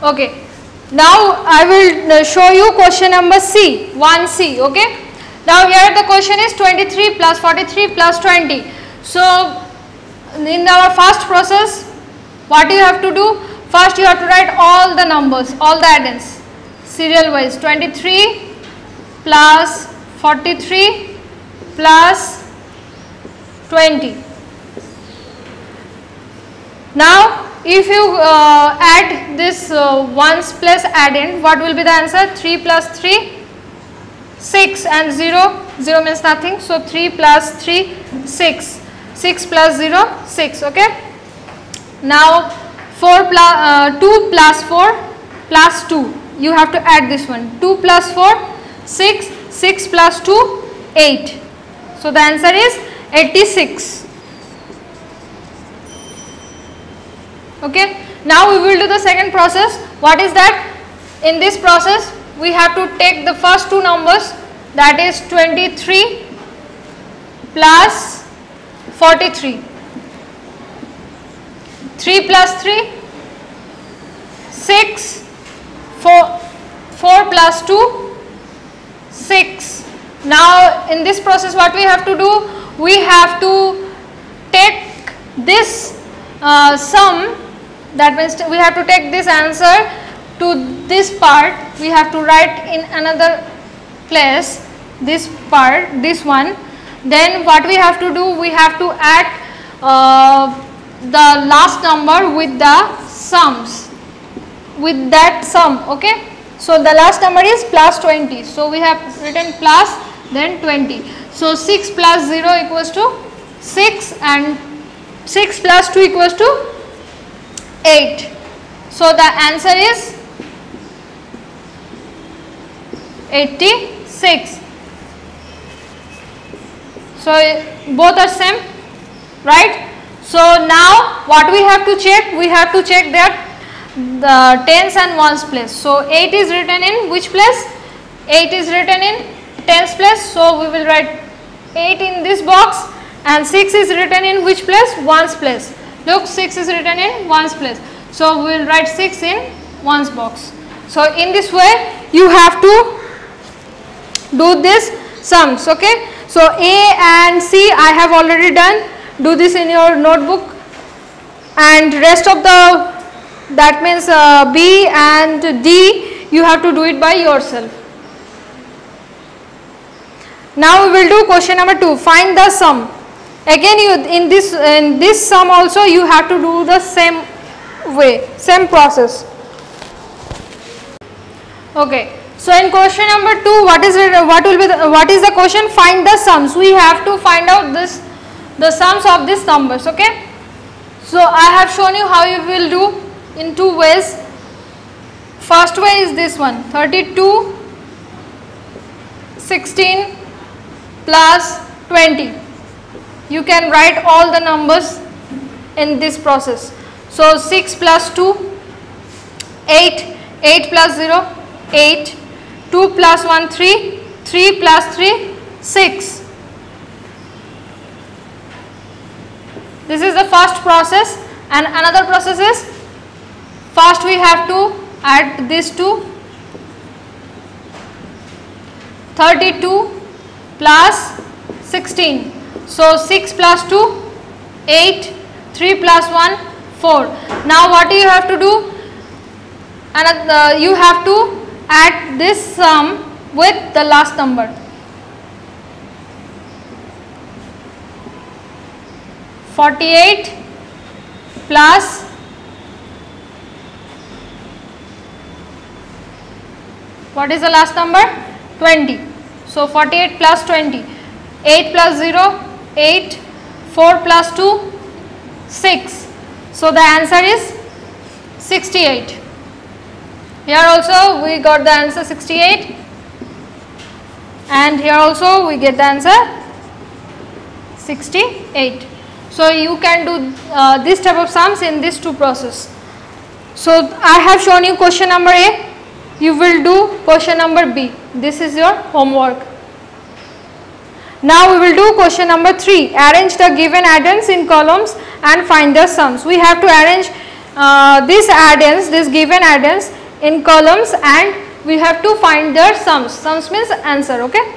Okay. Now I will show you question number C, 1C. Okay. Now here the question is 23 plus 43 plus 20. So in our first process, what you have to do? First you have to write all the numbers, all the addends, serial wise. 23 plus 43 plus 20. Now if you add this ones plus addend, what will be the answer? 3 plus 3, 6, and 0, 0 means nothing. So 3 plus 3, 6, 6 plus 0, 6. Okay. Now 2 plus 4 plus 2, you have to add this one. 2 plus 4, 6, 6 plus 2, 8. So the answer is 86. Okay. Now we will do the second process. What is that? In this process we have to take the first two numbers, that is 23 plus 43. 3 plus 3, 6, 4 plus 2, 6. Now in this process what we have to do? We have to take this sum, that means we have to take this answer to this part, we have to write in another place this part, this one. Then what we have to do? We have to add the last number with the sums, with that sum. Okay. So the last number is plus 20. So we have written plus, then 20. So 6 plus 0 equals to 6, and 6 plus 2 equals to 8. So the answer is 86. So both are same, right? So now what we have to check? We have to check that the tens and ones place. So 8 is written in which place? 8 is written in tens place. So we will write 8 in this box, and 6 is written in which place? Ones place. Look, 6 is written in ones place. So we will write 6 in ones box. So in this way you have to do this sums. Okay. So A and C I have already done. Do this in your notebook, and rest of the, that means B and D, you have to do it by yourself. Now we will do question number 2. Find the sum. Again you in this sum also you have to do the same way, same process. Okay. So in question number 2, what is the question? Find the sums. We have to find out the sums of these numbers. Okay. So I have shown you how you will do in two ways. First way is this one, 32, 16 plus 20. You can write all the numbers in this process. So 6 plus 2, 8, 8 plus 0, 8, 2 plus 1, 3, 3 plus 3, 6. This is the first process, and another process is, first we have to add these two, 32 plus 16. So 6 plus 2, 8, 3 plus 1, 4. Now what do you have to do? You have to add this sum with the last number. 48 plus what is the last number? 20. So 48 plus 20. 8 plus 0, 8, 4 plus 2, 6. So the answer is 68. Here also we got the answer 68, and here also we get the answer 68. So you can do this type of sums in these two processes. So I have shown you question number A. You will do question number B. This is your homework. Now we will do question number 3. Arrange the given addends in columns and find the sums. We have to arrange these addends, this given addends in columns, and we have to find their sums. Sums means answer. Okay.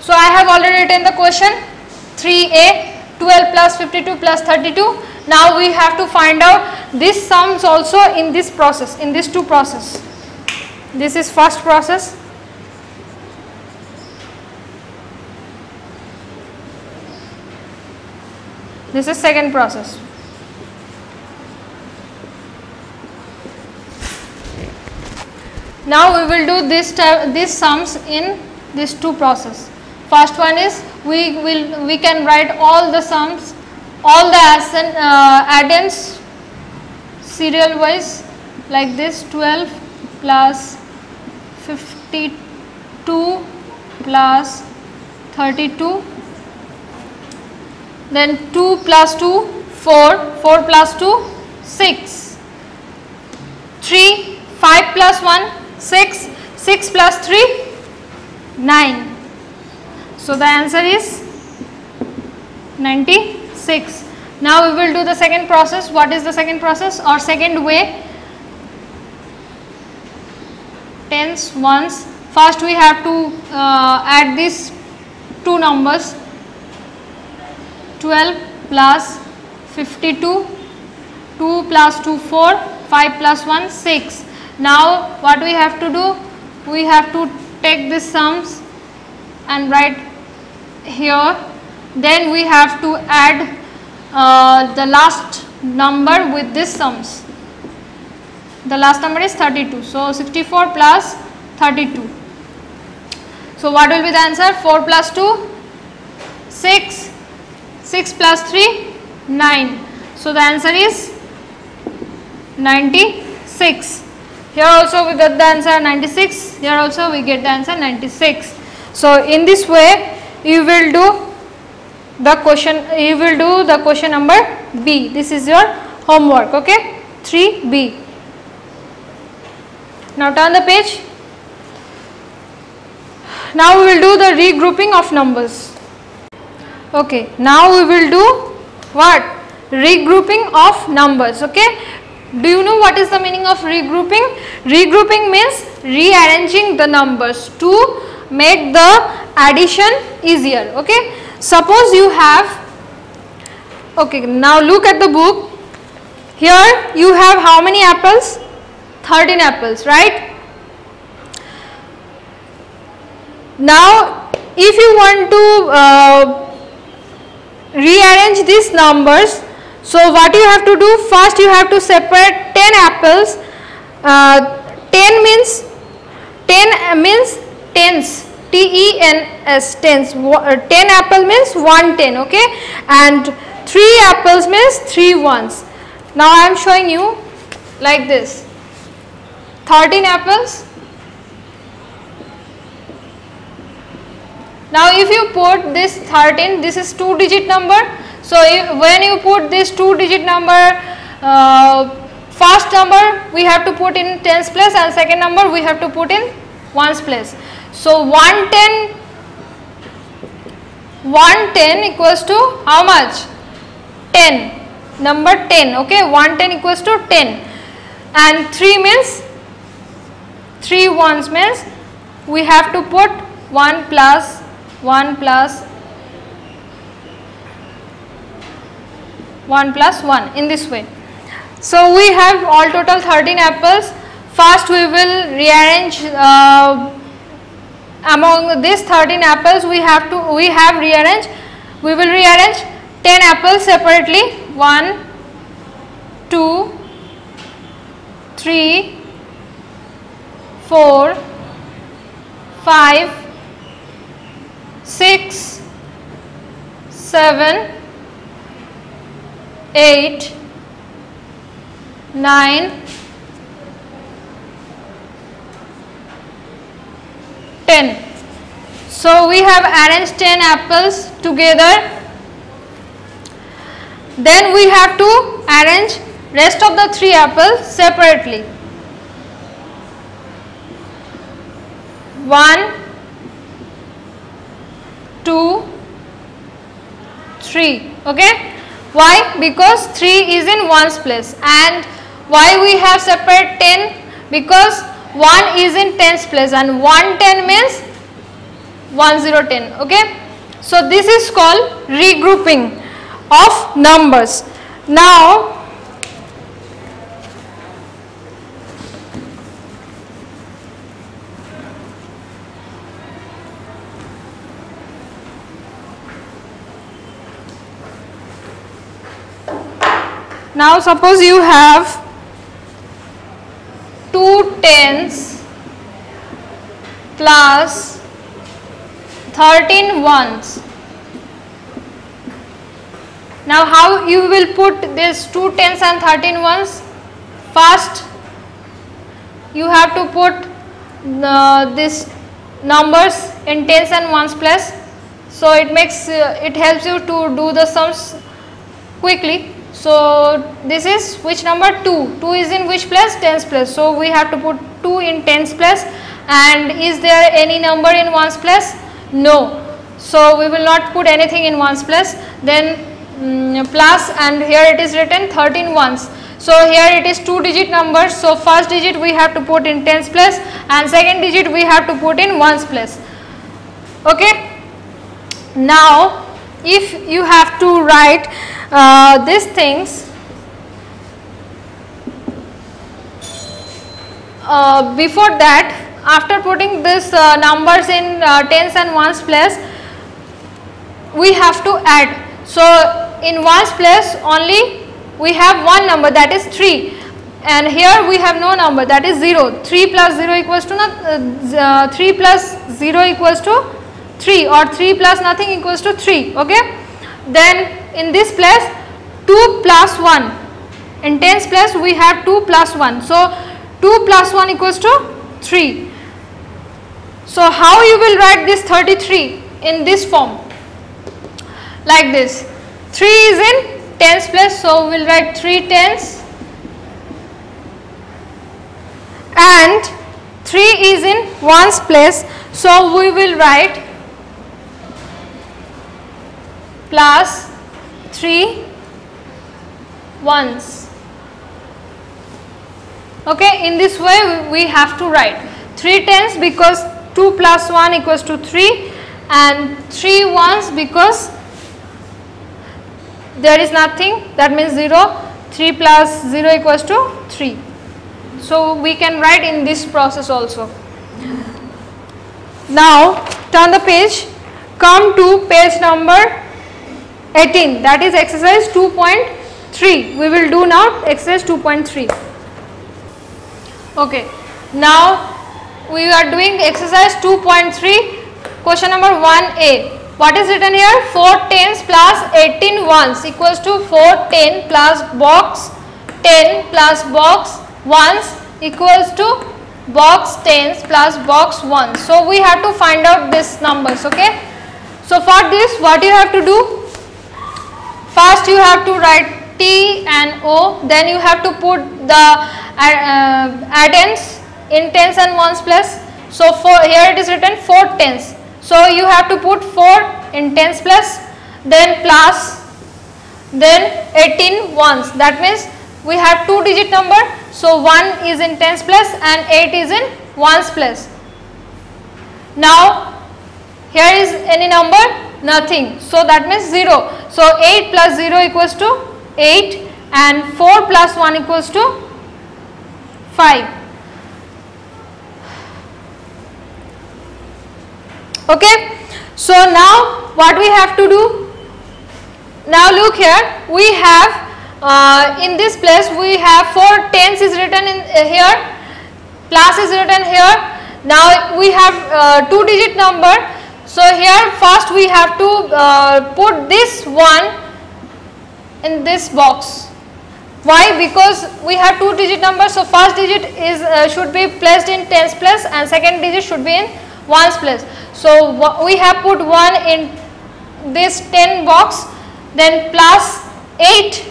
So I have already written the question. 3a, 12 plus 52 plus 32. Now we have to find out these sums also in this process, in these two process. This is first process. This is second process. Now we will do these sums in these two process. First one is we can write all the sums, all the addends serial wise like this. 12 plus 52 plus 32, then 2 plus 2 4, 4 plus 2 6, 3, 5 plus 1 6, 6 plus 3 9. So the answer is 96. Now we will do the second process. What is the second process or second way? Tens, ones. First we have to add these two numbers. 12 plus 52, 2 plus 2 4, 5 plus 1 6. Now what we have to do? We have to take these sums and write here. Then we have to add the last number with these sums. The last number is 32. So 64 plus 32. So what will be the answer? 4 plus 2 6, 6 plus 3 9. So the answer is 96. Here also we get the answer 96. Here also we get the answer 96. So in this way you will do the question. You will do the question number B. This is your homework. Okay, 3B. Now turn the page. Now we will do the regrouping of numbers. Okay, now we will do what? Regrouping of numbers. Okay. Do you know what is the meaning of regrouping? Regrouping means rearranging the numbers to make the addition easier. Okay. Suppose you have, okay, now look at the book. Here you have how many apples? 13 apples, right? Now if you want to rearrange these numbers, so what you have to do? First you have to separate 10 apples. 10 means tens. T-E-N-S, tens. 10 apple means 110. Okay, and 3 apples means 3 ones. Now I am showing you like this. 13 apples. Now if you put this 13, this is 2-digit number. So when you put this 2-digit number, first number we have to put in tens place and second number we have to put in ones place. So 110 equals to how much? 10. Number 10. Okay, 110 equals to 10. And 3 means 3 ones means we have to put 1 plus 1 plus 1 plus 1 in this way. So we have all total 13 apples. First we will rearrange among these 13 apples we will rearrange 10 apples separately. 1, 2, 3, 4, 5, 6, 7, 8, 9, 10. So we have arranged 10 apples together. Then we have to arrange rest of the 3 apples separately. 1, 2, 3. Okay. Why? Because 3 is in ones place and Why we have separate 10? Because 1 is in tens place and 110 means 1010. Okay. So this is called regrouping of numbers. Now suppose you have 2 tens plus 13 ones. Now how you will put this 2 tens and 13 ones? First you have to put this numbers in tens and ones place, so it makes it helps you to do the sums quickly. So this is which number? 2. 2 is in which place? Tens place. So we have to put 2 in tens place. And is there any number in ones place? No. So we will not put anything in ones place. Then plus, and here it is written 13 ones. So here it is 2-digit number. So first digit we have to put in tens place and second digit we have to put in ones place. Okay. Now if you have to write these things, before that, after putting this numbers in tens and ones place, we have to add. So in ones place only we have one number, that is 3, and here we have no number, that is 0. 3 plus 0 equals to 3 plus 0 equals to 3, or 3 plus nothing equals to 3. Okay. Then in this place 2 plus 1, in tens place we have 2 plus 1, so 2 plus 1 equals to 3. So how you will write this 33 in this form? Like this. 3 is in tens place, so we will write 3 tens, and 3 is in ones place, so we will write plus 3 ones. Okay, in this way we have to write 3 tens because 2 plus 1 equals to 3, and 3 ones because there is nothing, that means 0. 3 plus 0 equals to 3. So we can write in this process also. Now turn the page, come to page number 18, that is exercise 2.3. We will do now exercise 2.3. Okay, now we are doing exercise 2.3, question number 1a. What is written here? 4 tens plus 18 ones equals to 4 10 plus box 10 plus box ones equals to box tens plus box ones. So we have to find out these numbers. Okay, so for this what you have to do? First you have to write T and O, then you have to put the addends in tens and ones place. So here it is written 4 tens. So you have to put 4 in tens place, then plus, then 18 ones. That means we have 2-digit number. So 1 is in tens place and 8 is in ones place. Now here is any number? Nothing. So that means 0. So 8 plus 0 equals to 8, and 4 plus 1 equals to 5. Okay. So now what we have to do? Now look here, we have in this place we have 4 tens is written in here, plus is written here. Now we have 2-digit number. So here first we have to put this one in this box. Why? Because we have 2-digit number, so first digit is should be placed in tens place and second digit should be in ones place. So we have put 1 in this 10 box, then plus 8.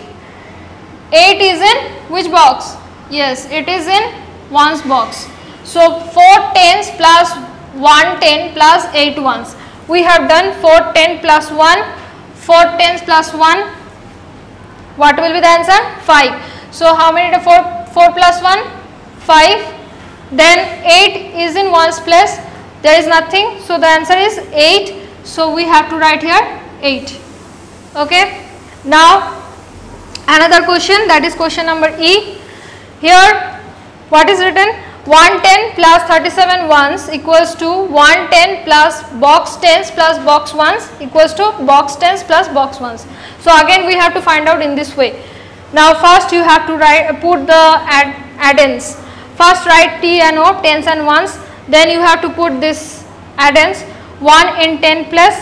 8 is in which box? Yes, it is in ones box. So 4 tens plus 1 10 plus 8 ones. We have done 4 10 plus 1, 4 tens plus 1. What will be the answer? 5. So how many 4 4 plus 1, 5. Then 8 is in ones place. There is nothing. So the answer is 8. So we have to write here 8. Okay. Now another question, that is question number E. Here what is written? 110 plus 37 ones equals to 110 plus box 10s plus box 1s equals to box 10s plus box 1s. So again we have to find out in this way. Now first you have to put the addends. First write T and O, tens and ones. Then you have to put this addends, 1 in 10 plus,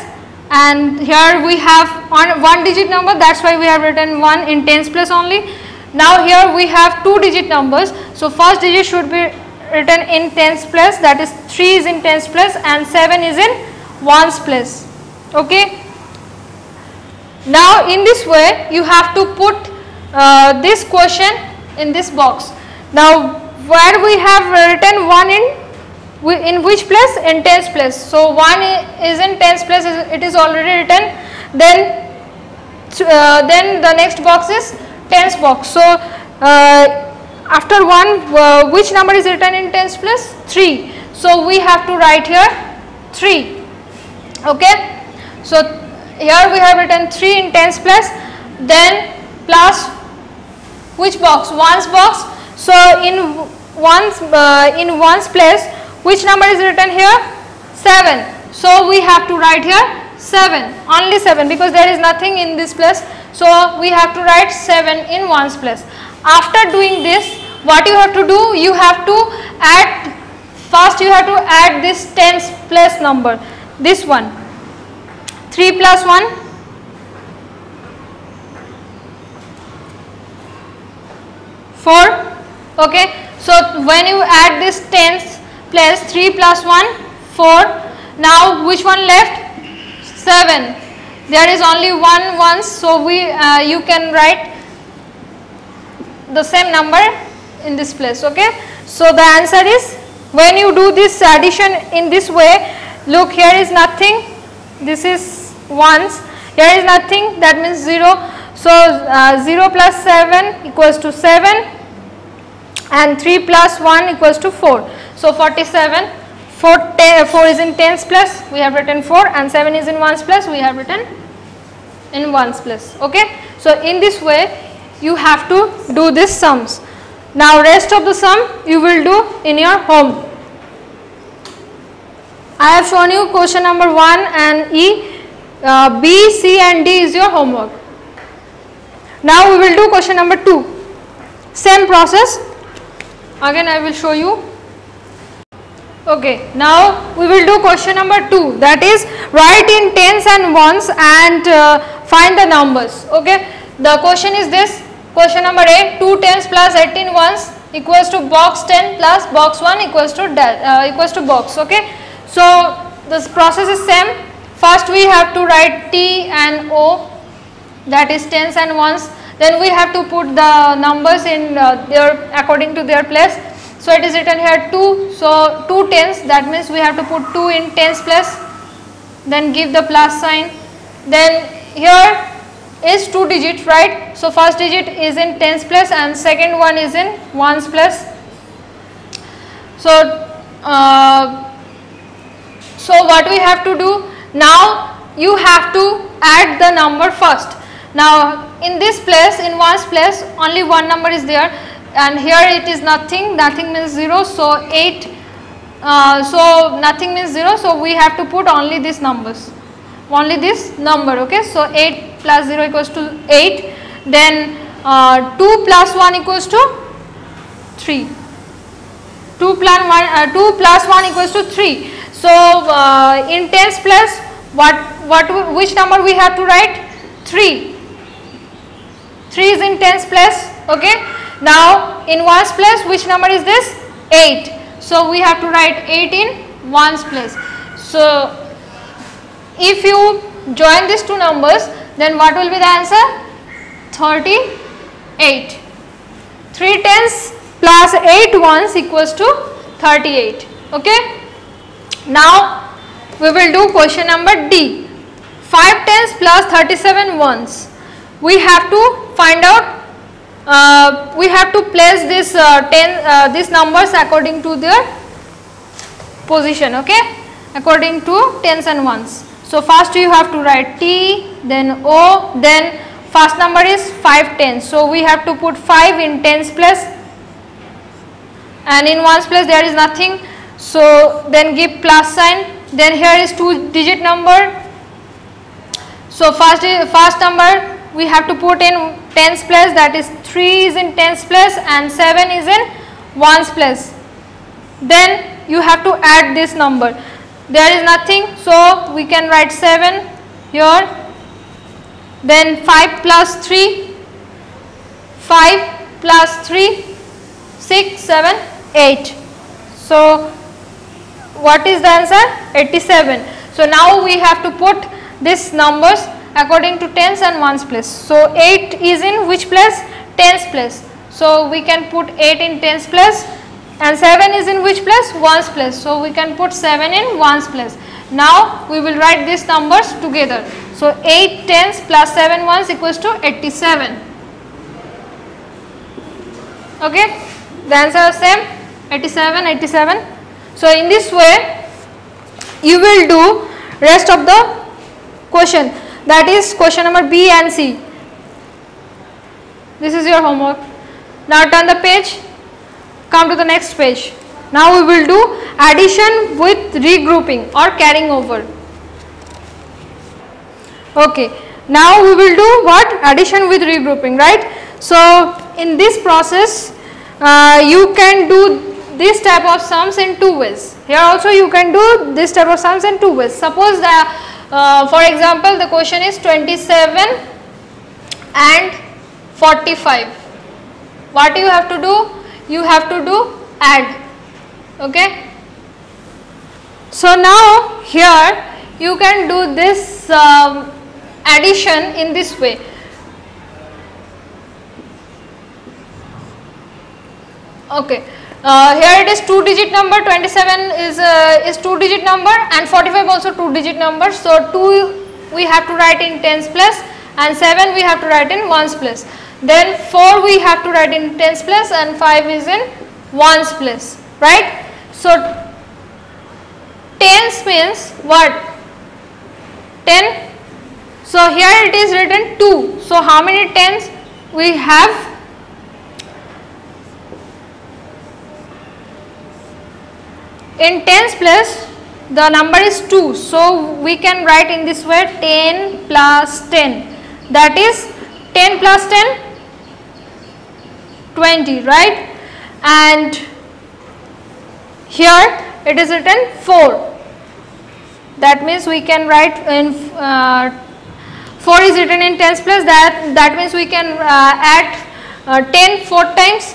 and here we have on 1 digit number, that's why we have written 1 in tens plus only. Now here we have 2 digit numbers, so first digit should be written in tens plus, that is 3 is in tens plus and 7 is in ones plus. Okay. Now in this way you have to put this quotient in this box. Now where we have written 1 in which place? In tens place. So 1 is in tens place, it is already written. Then the next box is tens box. So after 1, which number is written in tens place? 3. So we have to write here 3. Okay. So here we have written 3 in tens place. Then plus which box? Ones box. So in ones place, which number is written here? 7. So we have to write here 7, only 7, because there is nothing in this place. So we have to write 7 in ones place. After doing this, what you have to do? You have to add, first you have to add this tens place number, this one. 3 plus 1, 4. Okay. So when you add this tens place, 3 plus 1, 4. Now which one left? 7. There is only one ones, so you can write the same number in this place. Okay. So the answer is, when you do this addition in this way, look, here is nothing, this is ones, here is nothing, that means 0. So 0 plus 7 equals to 7 and 3 plus 1 equals to 4. So 47. 4 is in tens plus, we have written 4, and 7 is in ones plus, we have written in ones plus. Okay. So in this way you have to do these sums. Now rest of the sum you will do in your home. I have shown you question number 1 and E. B, C and D is your homework. Now we will do question number 2. Same process. Again I will show you. Okay, now we will do question number 2, that is write in tens and ones and find the numbers. Okay, the question is this. Question number A, 2 tens plus 18 ones equals to box 10 plus box 1 equals to box. Okay, so this process is same. First we have to write T and O, that is tens and ones. Then we have to put the numbers in according to their place. So it is written here 2, so 2 tens, that means we have to put 2 in tens place, then give the plus sign. Then here is 2 digit, right? So first digit is in tens place and second one is in ones place. So what we have to do? Now you have to add the number first. Now in this place, in ones place, only one number is there, and here it is nothing, nothing means 0, so 8, so nothing means 0, so we have to put only these numbers, only this number. Okay, so 8 plus 0 equals to 8, then 2 plus 1 equals to 3, 2 plus 1 equals to 3. So in tens place, which number we have to write? 3. 3 is in tens place. Okay. Now in ones place, which number is this? 8. So we have to write 8 in ones place. So if you join these two numbers, then what will be the answer? 38. 3 tens plus 8 ones equals to 38. Okay. Now we will do question number D. 5 tens plus 37 ones. We have to find out we have to place this these numbers according to their position, okay, according to tens and ones. So first you have to write T, then O, then first number is 5 tens. So we have to put 5 in tens place, and in ones place there is nothing. So then give plus sign. Then here is 2-digit number. So first number we have to put in tens place, that is 3 is in tens place and 7 is in ones place. Then you have to add this number. There is nothing, so we can write 7 here. Then 5 plus 3, 5 plus 3, 6, 7, 8. So what is the answer? 87. So now we have to put these numbers according to tens and ones place. So 8 is in which place? Tens place. So we can put 8 in tens place, and 7 is in which place? Ones place. So we can put 7 in ones place. Now we will write these numbers together. So 8 tens plus 7 ones equals to 87. Okay, the answer is same, 87, 87. So in this way you will do rest of the question, that is question number B and C. This is your homework. Now turn the page, come to the next page. Now we will do addition with regrouping or carrying over. Okay, now we will do what? Addition with regrouping, right? So in this process you can do this type of sums in 2 ways. Here also you can do this type of sums in 2 ways. Suppose that for example the question is 27 and 45. What you have to do? You have to do add. Okay. So now here you can do this addition in this way. Okay. Here it is 2-digit number, 27 is 2-digit number and 45 also 2-digit number. So 2 we have to write in tens place and 7 we have to write in ones place. Then 4 we have to write in tens place and 5 is in ones place, right? So tens means what? 10. So here it is written 2. So how many tens we have? In tens place the number is 2, so we can write in this way 10 plus 10, that is 10 plus 10, 20, right? And here it is written 4, that means we can write in 4 is written in tens place, that means we can add 10 4 times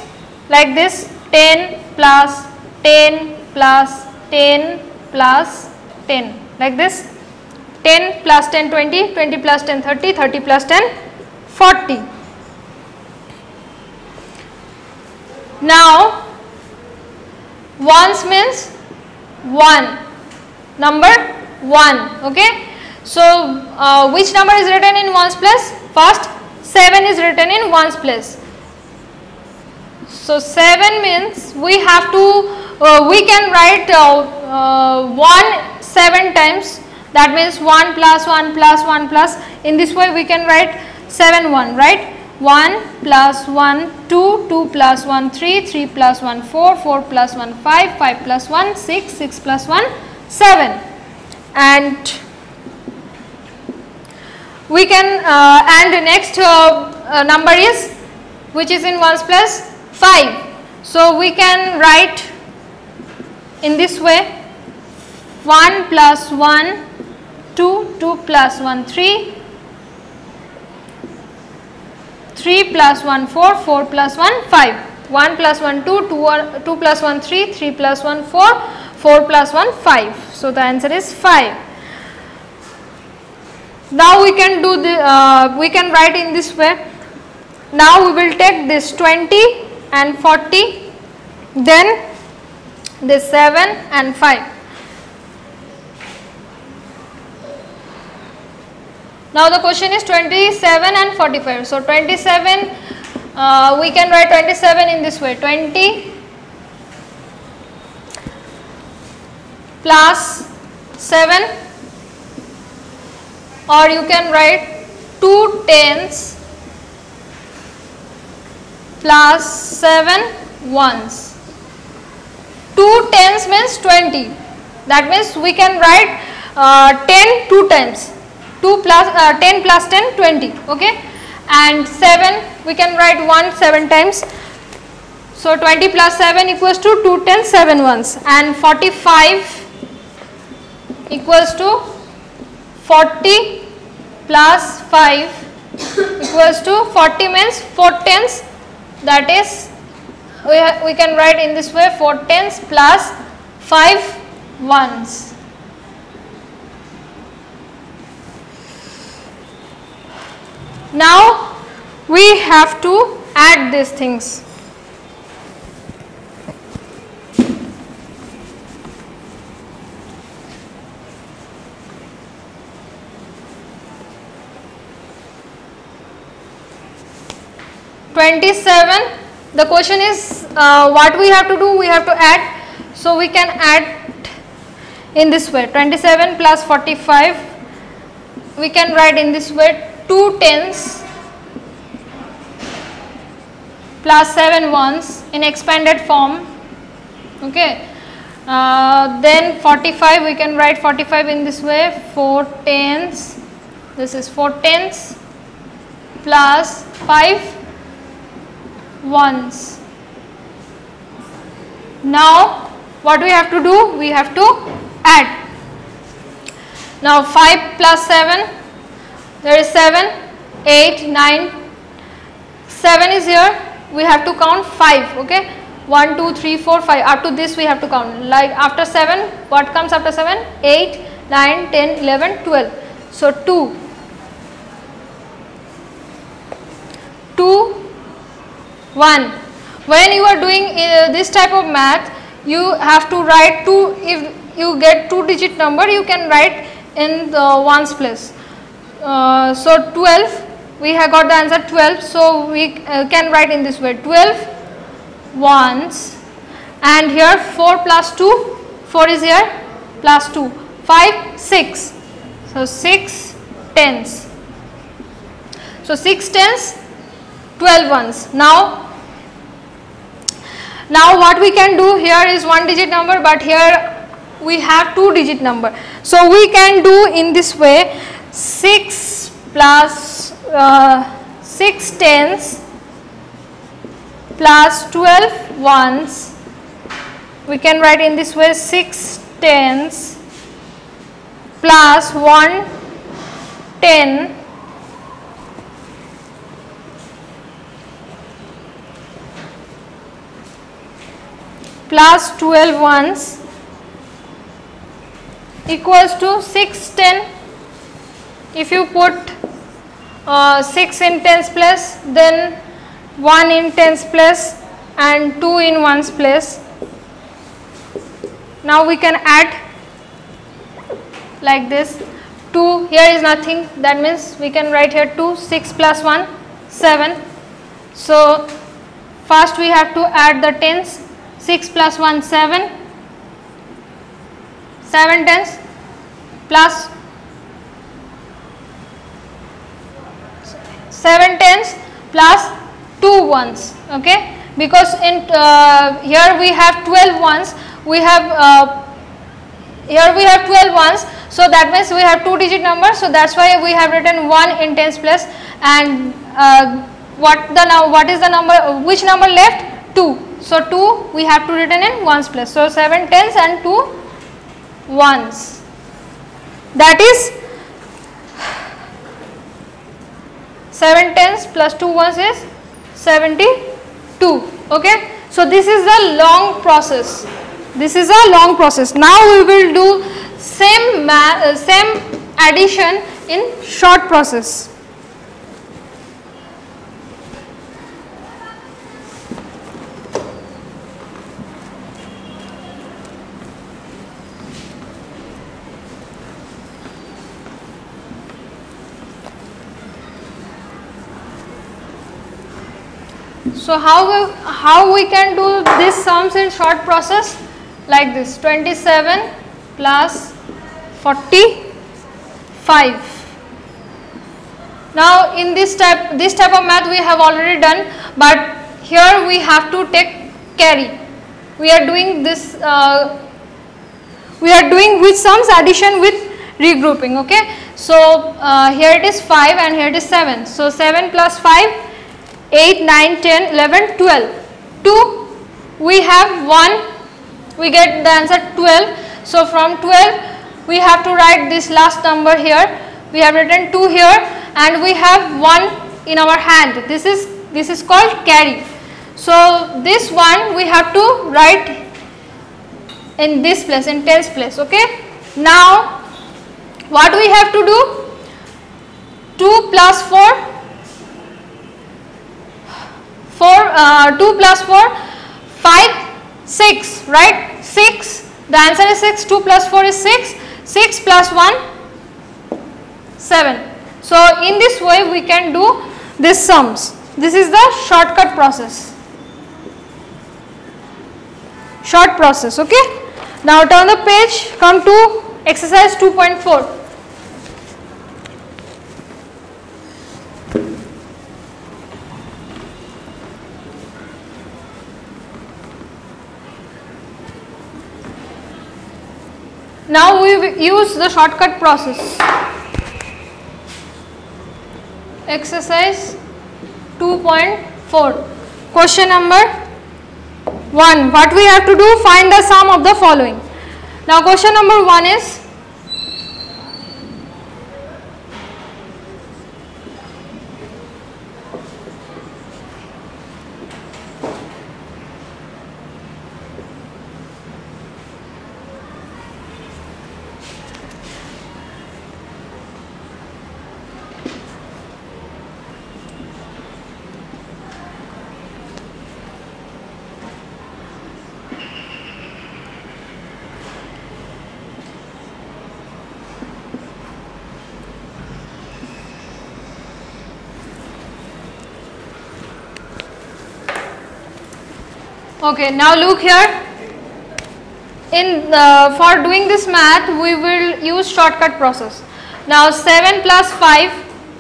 like this, 10 plus 10 plus 10 plus 10 like this, 10 plus 10 20, 20 plus 10 30, 30 plus 10 40. Now ones means 1, number 1, okay. So which number is written in ones place? First 7 is written in ones place. So 7 means we have to we can write 1 7 times, that means 1 plus 1 plus 1 plus, in this way we can write 7 1, right? 1 plus 1 2, 2 plus 1 3, 3 plus 1 4, 4 plus 1 5, 5 plus 1 6, 6 plus 1 7, and we can and the next number is, which is in ones place, 5. So we can write in this way, 1 plus 1 2, 2 plus 1 3, 3 plus 1 4, 4 plus 1 5, 1 plus 1 2, 2 plus 1 3, 3 plus 1 4, 4 plus 1 5. So the answer is 5. Now we can do the we can write in this way. Now we will take this 20 and 40, then this 7 and 5. Now the question is 27 and 45. So 27 We can write 27 in this way, 20 plus 7, or you can write 2 tens plus 7 ones. 2 tens means 20. That means we can write 10 2 times. 2 plus 10 plus 10, 20. Okay, and 7 we can write 1 7 times. So 20 plus 7 equals to 2 tens 7 ones, and 45 equals to 40 plus 5 equals to 40 means 4 tens. That is, we can write in this way, 4 tens plus 5 ones. Now we have to add these things. The question is what we have to do, we have to add. So we can add in this way, 27 plus 45, we can write in this way, 2 tens plus 7 ones in expanded form. Okay, then 45, we can write 45 in this way, 4 tens, this is 4 tens plus 5 ones. Now what we have to do, we have to add. Now 5 plus 7, there is 7, 8, 9, 7 is here, we have to count 5. Okay, 1, 2, 3, 4, 5, up to this we have to count. Like after 7, what comes after 7? 8, 9, 10, 11, 12. So 2, 1. When you are doing this type of math, you have to write 2. If you get 2-digit number, you can write in the ones place. So 12, we have got the answer 12. So we can write in this way, 12 ones, and here 4 plus 2, 4 is here, plus 2, 5, 6. So 6 tens. So 6 tens, 12 ones. Now what we can do, here is 1-digit number, but here we have 2-digit number. So we can do in this way, 6 plus 6 tens plus 12 ones. We can write in this way, 6 tens plus 1 10 plus 12 ones equals to 6 10. If you put 6 in tens place, then 1 in tens place and 2 in ones place. Now we can add like this. 2, here is nothing, that means we can write here 2, 6 plus 1, 7. So first we have to add the tens. 6 plus 1, 7, 7 tens plus 7 tens plus 2 ones. Okay, because in here we have 12 ones, we have here we have 12 ones, so that means we have 2-digit number. So that's why we have written 1 in tens place, and what is the number, which number left? 2. So 2 we have to written in ones place. So 7 tens and 2 ones. That is 7 tens plus 2 ones is 72. Okay. So this is the long process. This is a long process. Now we will do same addition in short process. So how we can do these sums in short process? Like this: 27 plus 45. Now in this type of math we have already done, but here we have to take carry. We are doing this. We are doing with sums, addition with regrouping. Okay. So here it is 5 and here it is 7. So 7 plus 5, 8, 9, 10, 11, 12. 2, we have 1. We get the answer 12. So from 12 we have to write this last number here. We have written 2 here and we have 1 in our hand. This is called carry. So this one we have to write in this place, in tens place. Okay. Now what we have to do? 2 plus 4, 2 plus 4, 5, 6, right? 6. The answer is 6. 2 plus 4 is 6. 6 plus 1, 7. So in this way we can do these sums. This is the shortcut process. Short process. Okay. Now turn the page. Come to exercise 2.4. Now we use the shortcut process. Exercise 2.4. Question number 1. What we have to do? Find the sum of the following. Now question number 1 is okay. Now look here. For doing this math, we will use shortcut process. Now 7 plus 5.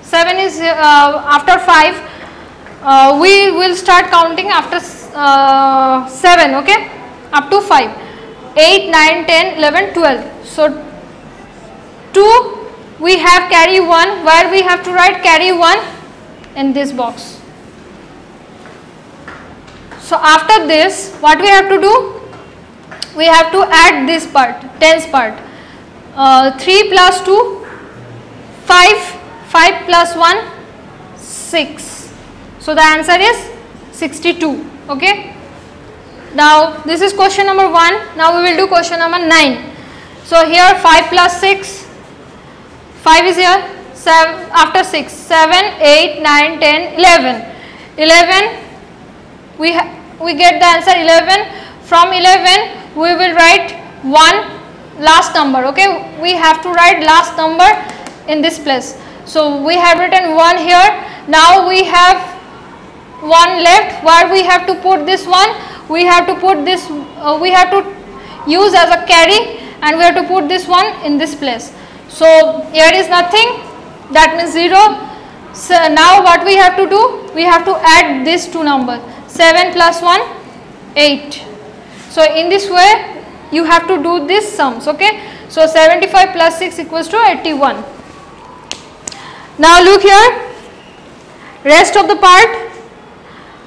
7 is after 5. We will start counting after 7. Okay, up to 5. 8, 9, 10, 11, 12. So 2. We have carry 1. Where we have to write carry 1 in this box. So after this, what we have to do? We have to add this part, tens part. 3 plus 2, 5, 5 plus 1, 6. So the answer is 62. Okay. Now this is question number 1. Now we will do question number 9. So here 5 plus 6, 5 is here, 7 after 6, 7, 8, 9, 10, 11. 11, we get the answer 11. From 11 we will write 1 last number. Okay, we have to write last number in this place. So we have written 1 here. Now we have 1 left. Where we have to put this one? We have to put this, we have to use as a carry, and we have to put this one in this place. So here is nothing, that means 0. So now what we have to do? We have to add these two numbers. 7 plus 1, 8. So in this way you have to do these sums. Okay. So 75 plus 6 equals to 81. Now look here, rest of the part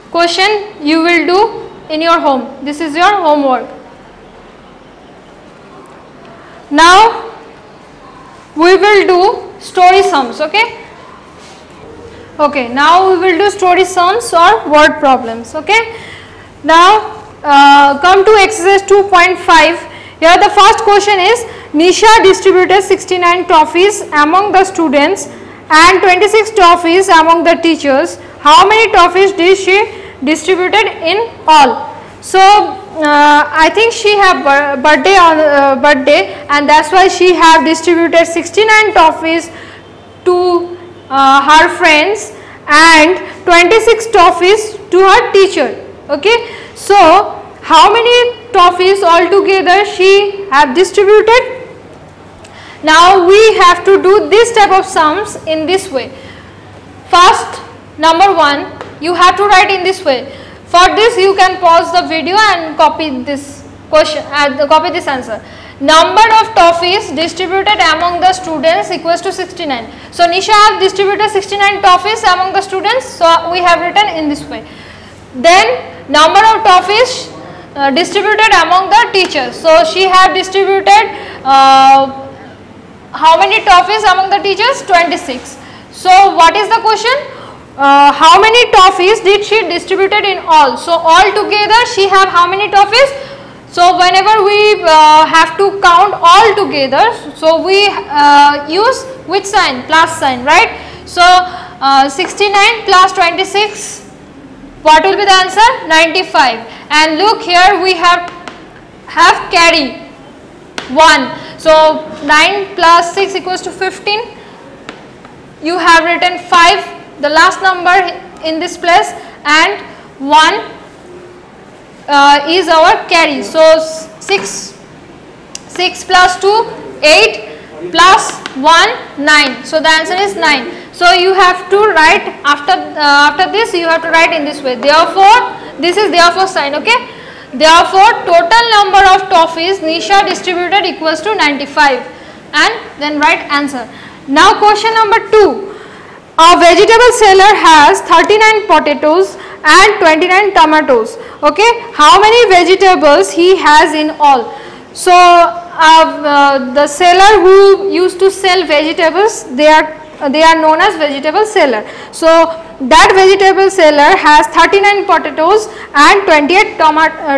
question you will do in your home. This is your homework. Now we will do story sums. Okay. Okay, now we will do story sums or word problems. Okay. Now come to exercise 2.5. Here the first question is, Nisha distributed 69 trophies among the students and 26 trophies among the teachers. How many trophies did she distributed in all? So I think she have birthday on birthday, and that's why she have distributed 69 trophies to her friends, and 26 toffees to her teacher. Okay, so how many toffees altogether she have distributed? Now we have to do this type of sums in this way. First, number 1, you have to write in this way. For this you can pause the video and copy this question, copy this answer. Number of toffees distributed among the students equals to 69. So Nisha have distributed 69 toffees among the students, so we have written in this way. Then number of toffees distributed among the teachers. So she have distributed how many toffees among the teachers? 26. So what is the question? How many toffees did she distributed in all? So all together she have how many toffees? So whenever we have to count all together, so we use which sign? Plus sign, right? So 69 plus 26, what will be the answer? 95. And look here, we have carry 1. So 9 plus 6 equals to 15. You have written 5, the last number in this place, and 1 is our carry. So 6 plus 2, 8 plus 1, 9. So the answer is 9. So you have to write after this, you have to write in this way. Therefore, this is therefore sign, okay. Therefore, total number of toffees Nisha distributed equals to 95, and then write answer. Now question number 2. A vegetable seller has 39 potatoes and 29 tomatoes. Okay, how many vegetables he has in all? So the seller who used to sell vegetables, they are known as vegetable seller. So that vegetable seller has 39 potatoes and 28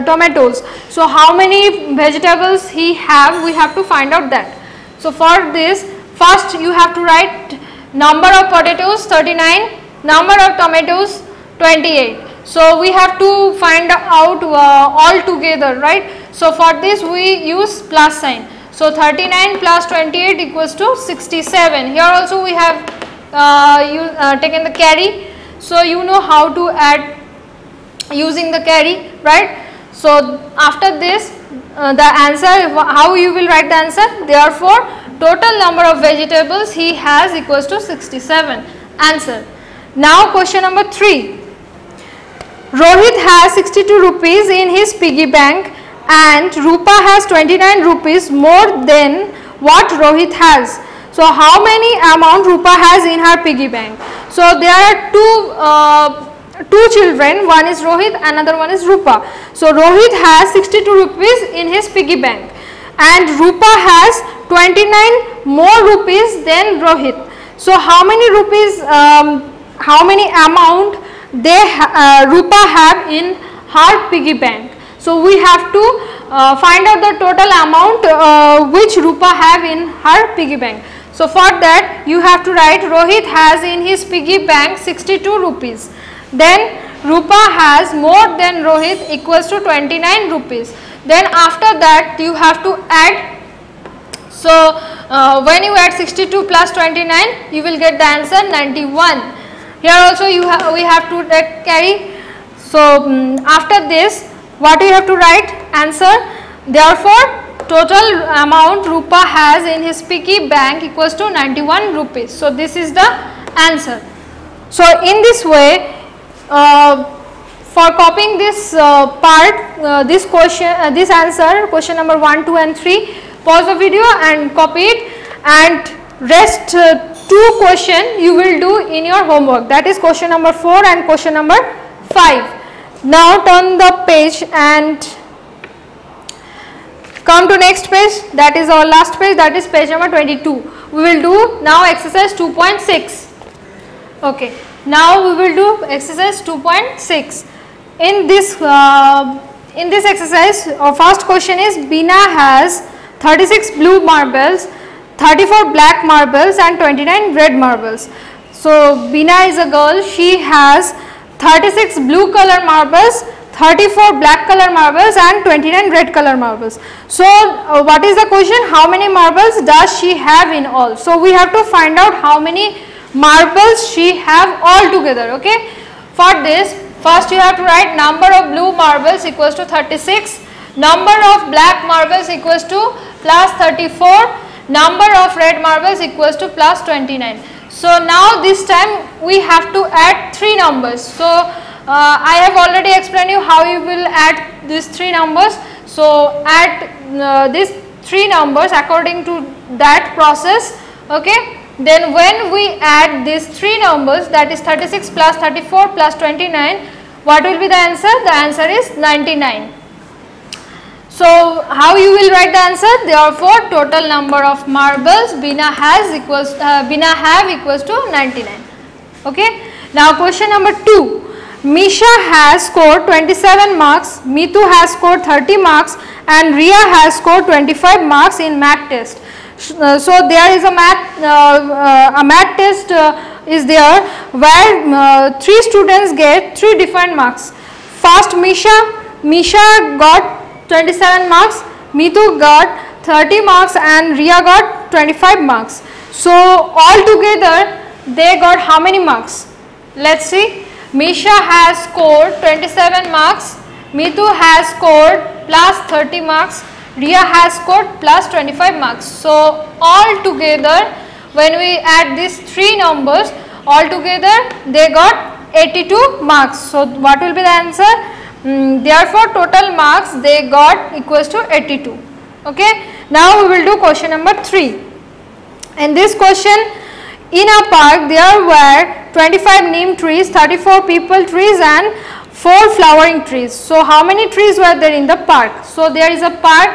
tomatoes. So how many vegetables he have? We have to find out that. So for this, first you have to write number of potatoes 39, number of tomatoes 28. So we have to find out all together, right? So for this we use plus sign. So 39 plus 28 equals to 67. Here also we have taken the carry. So you know how to add using the carry, right? So after this the answer, how you will write the answer? Therefore total number of vegetables he has equals to 67. Answer. Now question number 3. Rohit has 62 rupees in his piggy bank and Rupa has 29 rupees more than what Rohit has. So how many amount Rupa has in her piggy bank? So there are two children, one is Rohit, another one is Rupa. So Rohit has 62 rupees in his piggy bank and Rupa has 29 more rupees than Rohit. So how many rupees, how many amount Rupa have in her piggy bank? So we have to find out the total amount which Rupa have in her piggy bank. So for that you have to write Rohit has in his piggy bank 62 rupees. Then Rupa has more than Rohit equals to 29 rupees. Then after that you have to add. So when you add 62 plus 29, you will get the answer 91. Here also we have to carry. So after this, what you have to write? Answer. Therefore total amount Rupa has in his piggy bank equals to 91 rupees. So this is the answer. So in this way, for copying this this question, this answer, question number 1, 2 and 3, pause the video and copy it, and rest 2 question you will do in your homework, that is question number 4 and question number 5. Now turn the page and come to next page, that is our last page, that is page number 22. We will do now exercise 2.6. Okay, now we will do exercise 2.6. In this exercise, our first question is Bina has 36 blue marbles, 34 black marbles and 29 red marbles. So Bina is a girl, she has 36 blue color marbles, 34 black color marbles and 29 red color marbles. So what is the question? How many marbles does she have in all? So we have to find out how many marbles she have all together. Okay, for this first you have to write number of blue marbles equals to 36, number of black marbles equals to plus 34, number of red marbles equals to plus 29. So now this time we have to add 3 numbers. So I have already explained you how you will add these 3 numbers. So add these 3 numbers according to that process. Okay. Then when we add these 3 numbers, that is 36 plus 34 plus 29, what will be the answer? The answer is 99. So how you will write the answer? Therefore, total number of marbles Bina have equals to 99. Okay. Now question number 2. Misha has scored 27 marks, Mitu has scored 30 marks and Ria has scored 25 marks in math test. So there is a math test is there where 3 students get 3 different marks. First Misha got 27 marks, Mitu got 30 marks and Ria got 25 marks. So all together they got how many marks? Let's see. Misha has scored 27 marks, Mitu has scored plus 30 marks, Ria has scored plus 25 marks. So all together when we add these 3 numbers, all together they got 82 marks. So what will be the answer? Therefore total marks they got equals to 82. Okay. Now we will do question number 3. In this question, in a park there were 25 neem trees, 34 peepal trees and 4 flowering trees. So how many trees were there in the park? So there is a park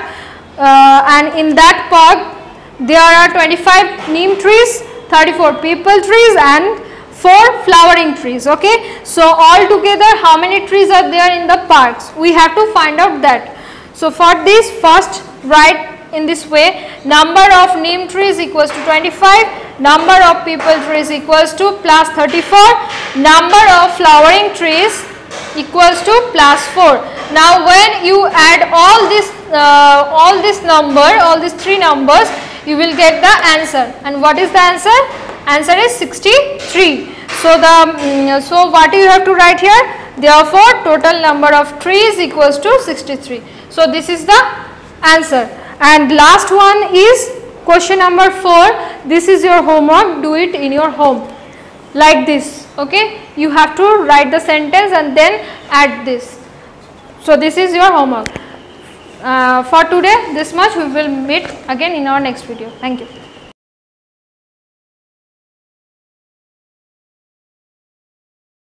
and in that park there are 25 neem trees, 34 peepal trees and 4 flowering trees. Okay. So all together how many trees are there in the parks? We have to find out that. So for this, first write in this way, number of neem trees equals to 25, number of peepal trees equals to plus 34, number of flowering trees equals to plus 4. Now when you add all this number, all these 3 numbers, you will get the answer. And what is the answer? Answer is 63. So so what you have to write here? Therefore total number of trees equals to 63. So this is the answer. And last one is question number 4. This is your homework. Do it in your home like this. Okay. You have to write the sentence and then add this. So this is your homework. For today this much. We will meet again in our next video. Thank you.